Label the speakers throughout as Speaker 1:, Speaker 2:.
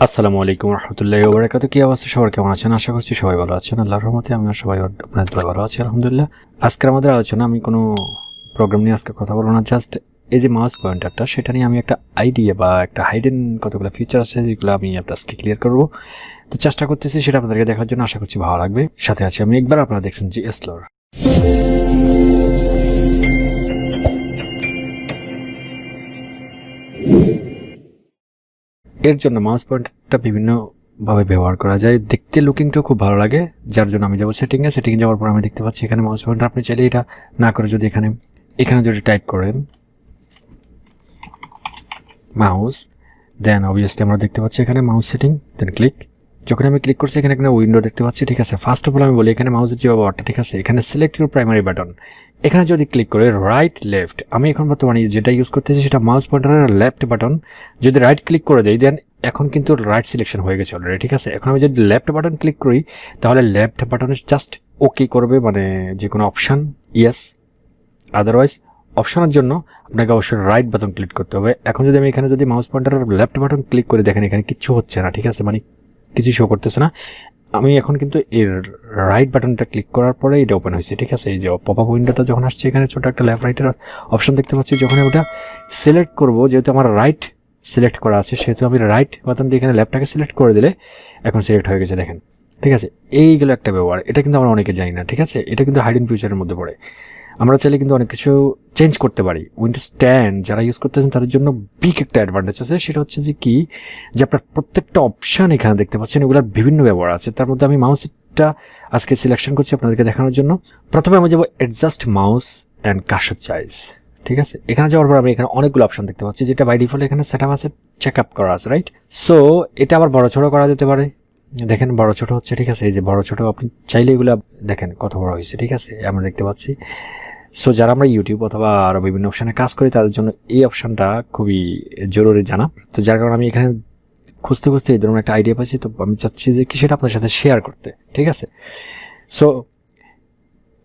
Speaker 1: আসসালামু আলাইকুম রহমতুল্লাহি ওয়া বারাকাতুহু। কি অবস্থা সবার, কেমন আছেন? আশা করছি সবাই ভালো আছেন। আল্লাহর রহমতে আমিও সবাই আপনাদের দোয়ায় ভালো আছি আলহামদুলিল্লাহ। আজকে আমাদের আলোচনা, আমি কোনো প্রোগ্রাম নিয়ে আজকে কথা বলবো না, জাস্ট এই যে মাউস পয়েন্টারটা, সেটা নিয়ে আমি একটা আইডিয়া বা একটা হাইডেন কতগুলো ফিচার আছে যেগুলো আমি আজকে ক্লিয়ার করবো। তো চেষ্টা করতেছি সেটা আপনাদেরকে দেখার জন্য, আশা করছি ভালো লাগবে। সাথে আছি আমি একবার, আপনারা দেখছেন জি এসলোর। এর জন্য মাউস পয়েন্টারটা বিভিন্নভাবে ব্যবহার করা যায়, দেখতে লুকিংটাও খুব ভালো লাগে, যার জন্য আমি যাবো সেটিংয়ে যাওয়ার পর আমি দেখতে পাচ্ছি এখানে মাউস পয়েন্টার। আপনি চাইলে এটা না করে যদি এখানে যদি টাইপ করেন মাউস, দেন অবভিয়াসলি আমরা দেখতে পাচ্ছি এখানে মাউস সেটিং, দেন ক্লিক। যখন আমি ক্লিক করছি এখানে একটা উইন্ডো দেখতে পাচ্ছি, ঠিক আছে। ফার্স্ট অফ অল আমি বলি এখানে মাউসের যে ব্যবহারটা, ঠিক আছে, এখানে সিলেক্ট ইউর প্রাইমারি বাটন, এখানে যদি ক্লিক করে রাইট লেফট, আমি এখন বর্তমানে যেটা ইউজ করতেছি সেটা মাউস পয়েন্টারের লেফট বাটন, যদি রাইট ক্লিক করে দেই দেন এখন কিন্তু রাইট সিলেকশন হয়ে গেছে অলরেডি, ঠিক আছে। এখন আমি যদি লেফট বাটন ক্লিক করি তাহলে লেফট বাটনে জাস্ট ওকে করবে, মানে যে কোনো অপশান ইয়েস, আদারওয়াইজ অপশনের জন্য আপনাকে অবশ্যই রাইট বাটন ক্লিক করতে হবে। এখন যদি আমি এখানে যদি মাউস পয়েন্টারের লেফট বাটন ক্লিক করে দেখেন এখানে কিচ্ছু হচ্ছে না, ঠিক আছে, মানে কিছু শো করতেছে না। আমি এখন কিন্তু এর রাইট বাটনটা ক্লিক করার পরে এটা ওপেন হয়েছে, ঠিক আছে। এই যে পপ আপ উইন্ডোটা যখন আসছে এখানে ছোটো একটা লেফট রাইটের অপশন দেখতে পাচ্ছি, যখন ওটা সিলেক্ট করব, যেহেতু আমার রাইট সিলেক্ট করা আছে সেহেতু আমি রাইট বাটন দিয়ে এখানে লেফটটাকে সিলেক্ট করে দিলে এখন সিলেক্ট হয়ে গেছে, দেখেন, ঠিক আছে। এইগুলো একটা ব্যবহার, এটা কিন্তু আমরা অনেকে জানি না, ঠিক আছে। এটা কিন্তু হাইডেন ফিচারের মধ্যে পড়ে। আমরা চাইলে কিন্তু অনেক কিছু চেঞ্জ করতে পারি। উইন্ডোজ 10 যারা ইউজ করতেছেন তাদের জন্য বিগ একটা অ্যাডভান্টেজ আছে, সেটা হচ্ছে যে আপনার প্রত্যেকটা অপশান এখানে দেখতে পাচ্ছেন, এগুলোর বিভিন্ন ব্যবহার আছে। তার মধ্যে আমি মাউসটা আজকে সিলেকশন করছি আপনাদেরকে দেখানোর জন্য। প্রথমে আমি যাবো adjust mouse and cursor size, ঠিক আছে। এখানে যাওয়ার পর আমি এখানে অনেকগুলো অপশান দেখতে পাচ্ছি, যেটা বাই ডিফল্ট এখানে সেট আপ আছে, চেক আপ করা আছে, রাইট। সো এটা আবার বড় ছোটো করা যেতে পারে, দেখেন বড় ছোট হচ্ছে, ঠিক আছে। এই যে বড় ছোট আপনি চাইলে এগুলো দেখেন কত বড় হয়েছে, ঠিক আছে, আমরা দেখতে পাচ্ছি। সো যারা আমরা ইউটিউব অথবা আরও বিভিন্ন অপশানে কাজ করি তাদের জন্য এই অপশানটা খুবই জরুরি জানা। তো যার কারণে আমি এখানে খুঁজতে এই ধরনের একটা আইডিয়া পাইছি, তো আমি চাচ্ছি যে কি সেটা আপনার সাথে শেয়ার করতে, ঠিক আছে। সো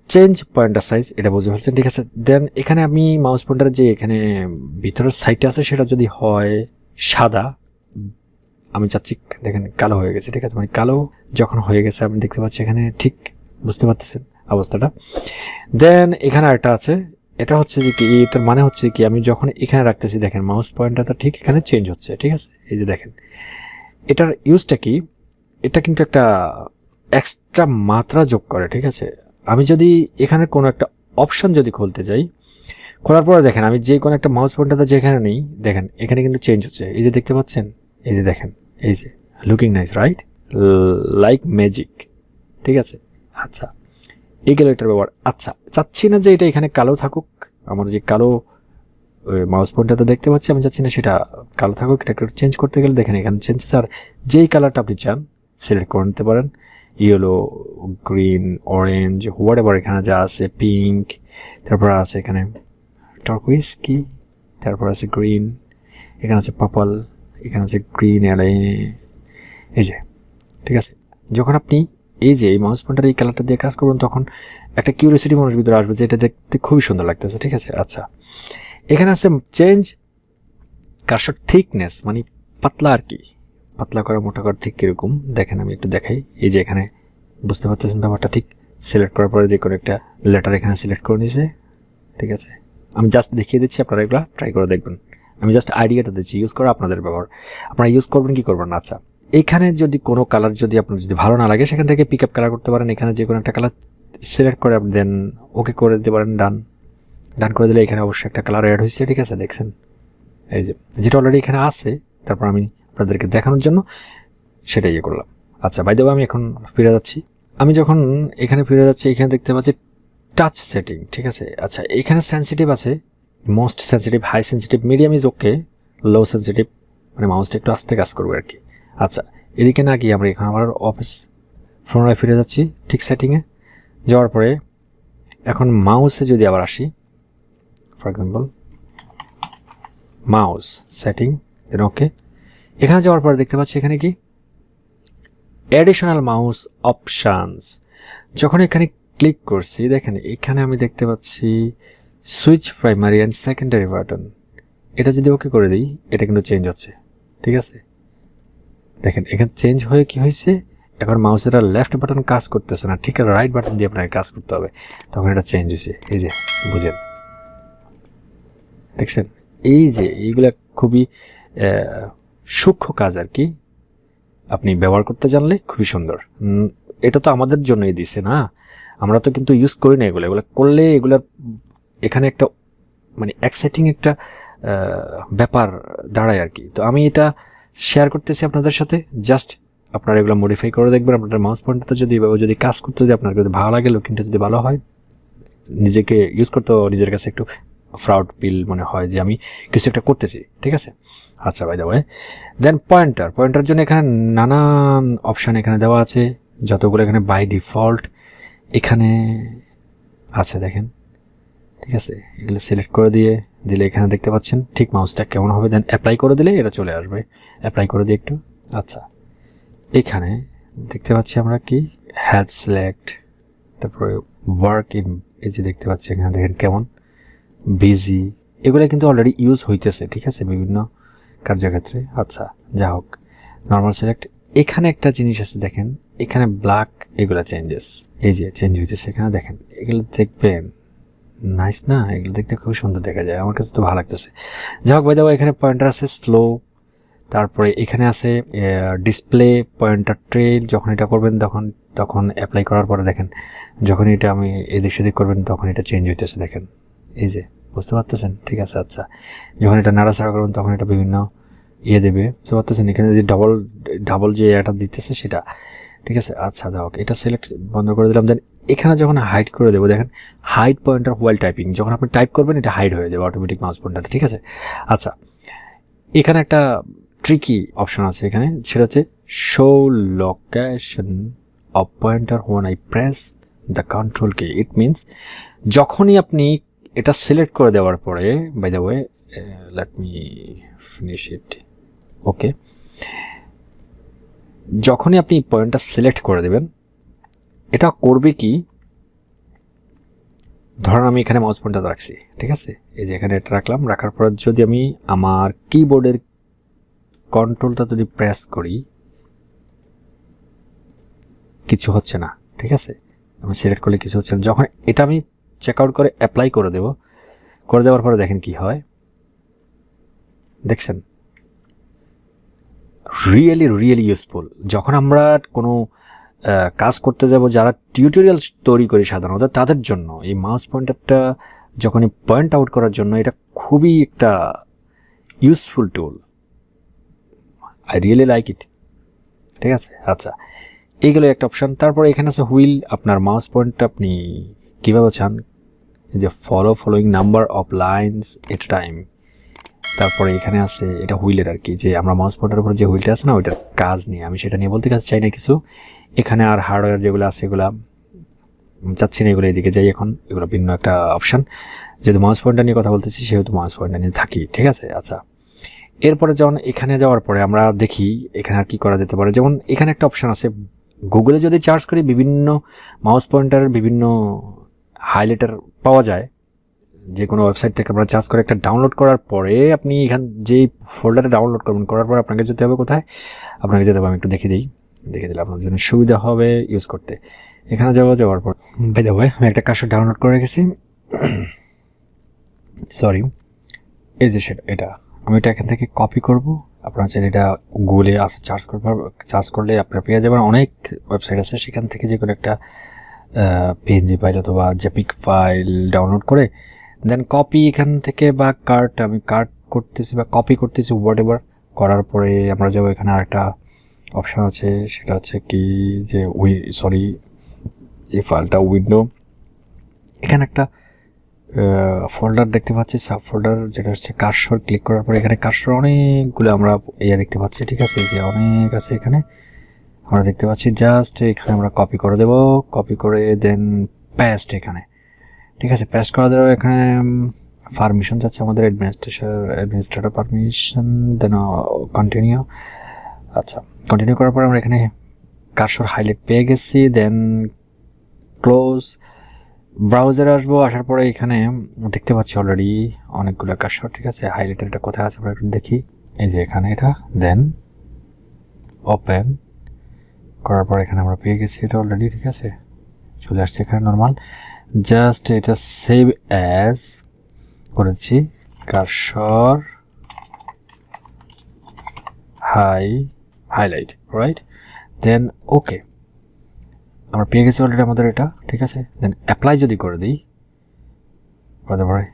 Speaker 1: চেঞ্জ পয়েন্টার সাইজ, এটা বুঝতে পারছেন, ঠিক আছে। দেন এখানে আমি মাউস পয়েন্টারের যে এখানে ভিতরের সাইডটা আছে সেটা যদি হয় সাদা, আমি চাচ্ছি দেখেন কালো হয়ে গেছে, ঠিক আছে। মানে কালো যখন হয়ে গেছে আমি দেখতে পাচ্ছি এখানে, ঠিক বুঝতে পারতেছেন অবস্থাটা। দেন এখানে আরেকটা আছে, এটা হচ্ছে যে কি, এটার মানে হচ্ছে কি, আমি যখন এখানে রাখতেছি দেখেন মাউস পয়েন্টারটা ঠিক এখানে চেঞ্জ হচ্ছে, ঠিক আছে। এই যে দেখেন এটার ইউজটা কি, এটা কিন্তু একটা এক্সট্রা মাত্রা যোগ করে, ঠিক আছে। আমি যদি এখানে কোনো একটা অপশান যদি খুলতে যাই, খোলার পরে দেখেন আমি যে কোনো একটা মাউস পয়েন্টারটা যেখানে নেই, দেখেন এখানে কিন্তু চেঞ্জ হচ্ছে, এই যে দেখতে পাচ্ছেন, এই যে দেখেন, এই যে looking nice, right, like magic, ঠিক আছে। আচ্ছা, এইগুলো এটার ব্যবহার। আচ্ছা, চাচ্ছি না যে এটা এখানে কালো থাকুক, আমার যে কালো মাউস পয়েন্টারটা দেখতে পাচ্ছি আমি চাচ্ছি না সেটা কালো থাকুক, এটা একটু চেঞ্জ করতে গেলে দেখেন এখানে চেঞ্জ, আর যেই কালারটা আপনি চান সিলেক্ট করে নিতে পারেন, yellow, green, orange, what ever এখানে যা আছে, পিঙ্ক, তারপর আছে এখানে টার্কুইজ কি, তারপর আছে গ্রিন, এখানে আছে পার্পল, এখানে আছে গ্রিন, এই যে, ঠিক আছে। যখন আপনি এই যে এই মাউস পয়েন্টার এই কালারটা দিয়ে কাজ করবেন তখন একটা কিউরিয়াসিটি মনের ভিতরে আসবে যে এটা দেখতে খুবই সুন্দর লাগতেছে, ঠিক আছে। আচ্ছা, এখানে আছে চেঞ্জ কার্সর থিকনেস, মানে পাতলা আর কি, পাতলা করা মোটা করা ঠিক কীরকম দেখেন, আমি একটু দেখাই। এই যে এখানে বুঝতে পারতেছেন ব্যাপারটা, ঠিক সিলেক্ট করার পরে যে কোনো একটা লেটার এখানে সিলেক্ট করে নিয়েছে, ঠিক আছে। আমি জাস্ট দেখিয়ে দিচ্ছি, আপনারা এগুলো ট্রাই করে দেখবেন। আমি জাস্ট আইডিয়াটা দিচ্ছি, ইউজ করা আপনাদের ব্যবহার, আপনারা ইউজ করবেন কি করবেন না। আচ্ছা, এখানে যদি কোনো কালার যদি আপনার যদি ভালো না লাগে সেখান থেকে পিক আপ কালার করতে পারেন, এখানে যে কোনো একটা কালার সিলেক্ট করে দেন ওকে করে দিতে পারেন, ডান করে দিলে এখানে অবশ্যই একটা কালার অ্যাড হয়েছে, ঠিক আছে, দেখছেন, এই যে যেটা অলরেডি এখানে আছে, তারপর আমি আপনাদেরকে দেখানোর জন্য সেটা ইয়ে করলাম। আচ্ছা, বাই দ্য ওয়ে আমি এখন ফিরে যাচ্ছি, আমি যখন এখানে ফিরে যাচ্ছি এখানে দেখতে পাচ্ছি টাচ সেটিং, ঠিক আছে। আচ্ছা, এখানে সেন্সিটিভ আছে, most sensitive, high sensitive, medium is okay, low sensitive, মানে মাউসটা একটু আস্তে কাজ করবে আর কি। আচ্ছা, এদিকে না গিয়ে আমরা এখানে আবার অফিস পুনরায় ফিরে যাচ্ছি, ঠিক সেটিংয়ে যাওয়ার পরে এখন মাউসে যদি আবার আসি, ফর এক্সাম্পল মাউস সেটিং, দেন ওকে, এখানে যাওয়ার পরে দেখতে পাচ্ছি এখানে কি অ্যাডিশনাল মাউস অপশানস, যখন এখানে ক্লিক করছি দেখেন এখানে আমি দেখতে পাচ্ছি switch primary and secondary button, এটা যদি ওকে করে দিই এটা কিন্তু চেঞ্জ হচ্ছে, ঠিক আছে। দেখেন এখানে চেঞ্জ হয়ে কি হয়েছে, এখন মাউসের লেফট বাটন কাজ করতেছে না, ঠিক রাইট বাটন দিয়ে আপনাকে কাজ করতে হবে, তখন এটা চেঞ্জ হয়েছে। এই যে বুঝেন, দেখছেন এই যে এইগুলা খুবই সূক্ষ্ম কাজ আর কি, আপনি ব্যবহার করতে জানলে খুবই সুন্দর। এটা তো আমাদের জন্যই দিছে না, আমরা তো কিন্তু ইউজ করি না এগুলো, এগুলো করলে এগুলো এখানে একটা মানে এক্সাইটিং একটা ব্যাপার দাঁড়ায় আর কি। তো আমি এটা শেয়ার করতেছি আপনাদের সাথে, জাস্ট আপনারা এগুলো মডিফাই করে দেখবেন। আপনাদের মাউস পয়েন্টারটা যদি কাজ করতে যদি আপনার যদি ভালো লাগে, লুকিংটা যদি ভালো হয়, নিজেকে ইউজ করতে নিজের কাছে একটু প্রাউড ফিল মনে হয় যে আমি কিছু একটা করতেছি, ঠিক আছে। আচ্ছা by the way, then pointer জন্য এখানে নানান অপশান এখানে দেওয়া আছে, যতগুলো এখানে বাই ডিফল্ট এখানে আছে দেখেন, ঠিক আছে। এগুলো সিলেক্ট করে দিলে এখানে দেখতে পাচ্ছেন ঠিক মাউসটা কেমন হবে, দেন অ্যাপ্লাই করে দিলে এটা চলে আসবে। অ্যাপ্লাই করে দিই একটু। আচ্ছা এখানে দেখতে পাচ্ছি আমরা কি হেল্প সিলেক্ট, তারপরে ওয়ার্ক ইন, এই যে দেখতে পাচ্ছি এখানে দেখেন কেমন বিজি, এগুলো কিন্তু অলরেডি ইউজ হইতেছে, ঠিক আছে, বিভিন্ন কার্যক্ষেত্রে। আচ্ছা যা হোক, নর্মাল সিলেক্ট, এখানে একটা জিনিস আছে দেখেন, এখানে ব্ল্যাক, এগুলো চেঞ্জেস, এই যে চেঞ্জ হইতেছে এখানে দেখেন, এগুলো দেখবেন নাইস না, এগুলো দেখতে খুব সুন্দর দেখা যায়, আমার কাছে তো ভালো লাগতেছে। যা হোক, বাইদাও এখানে পয়েন্টার আছে স্লো, তারপরে এখানে আছে ডিসপ্লে পয়েন্টার ট্রেল, যখন এটা করবেন তখন অ্যাপ্লাই করার পরে দেখেন যখন এটা আমি এদিক সেদিক করবেন তখন এটা চেঞ্জ হইতেছে দেখেন, এই যে বুঝতে পারতেছেন, ঠিক আছে। আচ্ছা যখন এটা নাড়াচাড়া করবেন তখন এটা বিভিন্ন দেবে, বুঝতে পারতেছেন, এখানে যে ডাবল যে এটা দিতেছে সেটা, ঠিক আছে। আচ্ছা যাই হোক, এটা সিলেক্ট বন্ধ করে দিলাম। দেন এখানে যখন হাইড করে দেবো দেখেন হাইড পয়েন্টার হোয়াইল টাইপিং, যখন আপনি টাইপ করবেন এটা হাইড হয়ে যাবে অটোমেটিক মাউস পয়েন্টার, ঠিক আছে। আচ্ছা এখানে একটা ট্রিকি অপশন আছে এখানে, সেটা হচ্ছে show location of pointer when I press the control key. It means যখনই আপনি এটা সিলেক্ট করে দেওয়ার পরে, by the way let me finish it, okay, যখনই আপনি পয়েন্টটা সিলেক্ট করে দেবেন এটা করবে কি, ধরুন আমি এখানে মাউস পয়েন্টার রাখছি, ঠিক আছে, এই যে এখানে এটা রাখলাম, রাখার পর যদি আমি আমার কিবোর্ডের কন্ট্রোলটা যদি প্রেস করি কিছু হচ্ছে না, ঠিক আছে, আমি সিলেক্ট করলে কিছু হচ্ছে না। যখন এটা আমি চেক আউট করে অ্যাপ্লাই করে দেওয়ার পরে দেখেন কি হয়, দেখছেন রিয়েলি ইউজফুল। যখন আমরা কোনো কাজ করতে যাব, যারা টিউটোরিয়াল তৈরি করি সাধারণত তাদের জন্য এই মাউস পয়েন্টারটা যখনই পয়েন্ট আউট করার জন্য এটা খুবই একটা useful tool, I really like it, ঠিক আছে। আচ্ছা এইগুলো একটা অপশান। তারপরে এখানে আছে হুইল, আপনার মাউস পয়েন্টটা আপনি কীভাবে চান, যে following number of lines at time. তারপরে এখানে আছে এটা হুইলের আর কি, যে আমরা মাউস পয়েন্টার উপর যে হুইলটা আছে না ওইটার কাজ নিয়ে, আমি সেটা নিয়ে বলতে চাই না কিছু। এখানে আর হার্ডওয়্যার যেগুলো আছে এগুলো চাচ্ছি না, এগুলো এদিকে যাই এখন, এগুলো ভিন্ন একটা অপশান। যেহেতু মাউস পয়েন্টার নিয়ে কথা বলতেছি সেহেতু মাউস পয়েন্টার নিয়ে থাকি, ঠিক আছে। আচ্ছা এরপরে যখন এখানে যাওয়ার পরে আমরা দেখি এখানে আর কি করা যেতে পারে, যেমন এখানে একটা অপশান আছে, গুগলে যদি সার্চ করি বিভিন্ন মাউস পয়েন্টারের বিভিন্ন হাইলাইটার পাওয়া যায়, যে কোনো ওয়েবসাইট থেকে আপনারা চার্জ করে একটা ডাউনলোড করার পরে আপনি এখান যেই ফোল্ডারে ডাউনলোড করবেন, করার পর আপনাকে যেতে হবে কোথায়, আপনাকে যেতে হবে, আমি একটু দেখে দিলে আপনার জন্য সুবিধা হবে ইউজ করতে। এখানে যাওয়ার পর বাই দ্য ওয়ে আমি একটা কার্সর ডাউনলোড করে রেখেছি, সরি, এই যে সেটা, এটা আমি এটা এখান থেকে কপি করব। আপনারা চাইলে এটা গুগলে আসে চার্জ করলে আপনারা পেয়ে যাবেন, অনেক ওয়েবসাইট আছে, সেখান থেকে যে কোনো একটা পিএনজি ফাইল অথবা জেপিক ফাইল ডাউনলোড করে দেন কপি এখান থেকে বা আমি কাট করতেছি বা কপি করতেছি হোয়াট এভার, করার পরে আমরা যাবো এখানে আরেকটা অপশান আছে, সেটা হচ্ছে কি যে এই ফাইলটা উইন্ডো, এখানে একটা ফোল্ডার দেখতে পাচ্ছি, সাব ফোল্ডার, যেটা হচ্ছে কার্সর। ক্লিক করার পরে এখানে কার্সর অনেকগুলো আমরা দেখতে পাচ্ছি, ঠিক আছে, যে অনেক আছে এখানে আমরা দেখতে পাচ্ছি। জাস্ট এখানে আমরা কপি করে দেব, কপি করে দেন পেস্ট এখানে, ঠিক আছে, পেস্ট করে দেবো। এখানে পারমিশন যাচ্ছে আমাদের অ্যাডমিনিস্ট্রেটর পারমিশন, দেন কন্টিনিউ। আচ্ছা কন্টিনিউ করার পর আমরা এখানে কার্সর হাইলাইট পেয়ে গেছি, দেন ক্লোজ। ব্রাউজারে আসবো, আসার পরে এখানে দেখতে পাচ্ছি অলরেডি অনেকগুলো কার্সর, ঠিক আছে। হাইলাইটার এটা কোথায় আছে আমরা একটু দেখি, এই যে এখানে এটা, দেন ওপেন করার পর এখানে আমরা পেয়ে গেছি এটা অলরেডি, ঠিক আছে, চলে আসছে এখানে নর্মাল। জাস্ট এটা সেভ অ্যাজ করেছি, কার্সর হাইলাইট, রাইট, দেন ওকে, আমরা পেয়ে গেছি অলরেডি আমাদের এটা, ঠিক আছে। দেন অ্যাপ্লাই যদি করে দিই, করতে পারে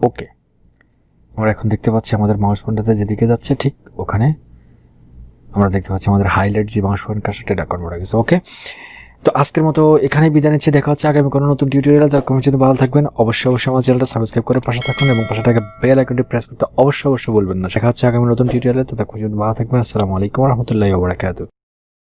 Speaker 1: ওকে, আমরা এখন দেখতে পাচ্ছি আমাদের মাউস পয়েন্টারটা যেদিকে যাচ্ছে ঠিক ওখানে আমরা দেখতে পাচ্ছি আমাদের হাইলাইট যে মাউস পয়েন্ট কার্সরটা এটা কনভার্ট হয়ে গেছে। ওকে, তো আজকের মতো এখানেই বিদায় নিচ্ছি, দেখা হচ্ছে আগামী কোনো নতুন টিউটোরিয়াল। তার কমেন্ট যদি ভালো থাকবেন অবশ্যই আমার চ্যানেলটা সাবস্ক্রাইব করে পাশে থাকুন এবং পাশে থাকা বেল আইকনটি প্রেস করতে অবশ্যই বলবেন না। দেখা হচ্ছে আগামী নতুন টিউটোরিয়ালে, তো তার কমেন্ট যদি ভালো থাকবেন। আসসালামু আলাইকুম ওয়া রাহমাতুল্লাহি ওয়া বারাকাতুহু।